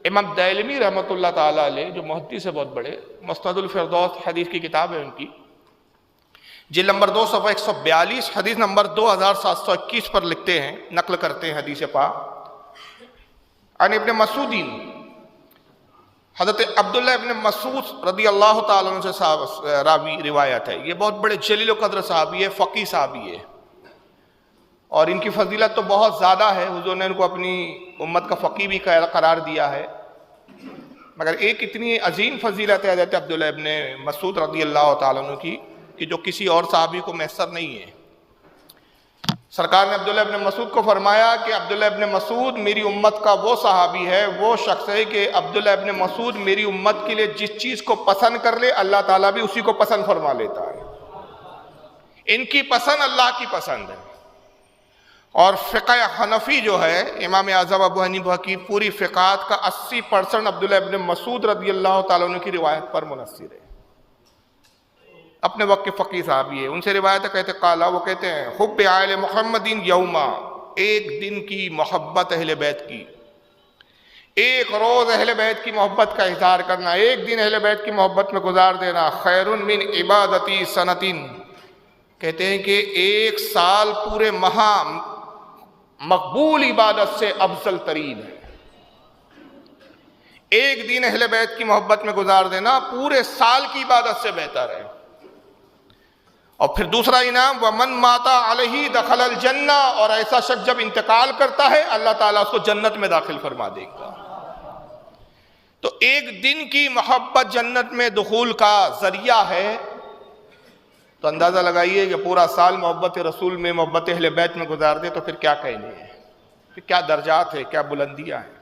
امام دیلمی رحمۃ اللہ تعالیٰ علیہ جو محدث سے بہت بڑے، مسند الفردوس حدیث کی کتاب ہے ان کی، جلد نمبر 2 صفحہ 142 حدیث نمبر 2721 پر لکھتے ہیں، نقل کرتے ہیں حدیث پاک، عن ابن مسعود، حضرت عبداللہ ابن مسعود رضی اللہ تعالیٰ عنہ سے راوی روایت ہے۔ یہ بہت بڑے جلیل و قدر صحابی ہے، فقیہ صحابی ہے، اور ان کی فضیلت تو بہت زیادہ ہے، حضور نے ان کو اپنی امت کا فقیہ بھی قرار دیا ہے، مگر ایک اتنی عظیم فضیلت ہے حضرت عبداللہ ابن مسعود رضی اللہ تعالیٰ عنہ کی کہ جو کسی اور صحابی کو میسر نہیں ہے۔ سرکار نے عبداللہ ابن مسعود کو فرمایا کہ عبداللہ ابن مسعود میری امت کا وہ صحابی ہے، وہ شخص ہے کہ عبداللہ ابن مسعود میری امت کے لیے جس چیز کو پسند کر لے اللہ تعالیٰ بھی اسی کو پسند فرما لیتا ہے۔ ان کی پسند اللہ کی پسند ہے۔ اور فقہ حنفی جو ہے، امام اعظم ابو حنیفہ کی پوری فقہات کا 80% عبداللہ ابن مسعود رضی اللہ تعالیٰ عنہ کی روایت پر منحصر ہے۔ اپنے وقت کے فقیہ صحابی ہے، ان سے روایت کہتے قالا، وہ کہتے ہیں حب آل محمد یوما، ایک دن کی محبت اہل بیت کی، ایک روز اہل بیت کی محبت کا اظہار کرنا، ایک دن اہل بیت کی محبت میں گزار دینا، خیر من عبادتی سنتین، کہتے ہیں کہ ایک سال پورے ماہ مقبول عبادت سے افضل ترین ہے۔ ایک دن اہل بیت کی محبت میں گزار دینا پورے سال کی عبادت سے بہتر ہے۔ اور پھر دوسرا انعام وَمَن مَاتَ عَلَيْهِ دَخَلَ الْجَنَّةَ، اور ایسا شخص جب انتقال کرتا ہے اللہ تعالیٰ اس کو جنت میں داخل فرما دے گا۔ تو ایک دن کی محبت جنت میں دخول کا ذریعہ ہے، تو اندازہ لگائیے کہ پورا سال محبت رسول میں، محبت اہل بیت میں گزار دے تو پھر کیا کہنے ہیں، پھر کیا درجات ہے، کیا بلندیاں ہیں۔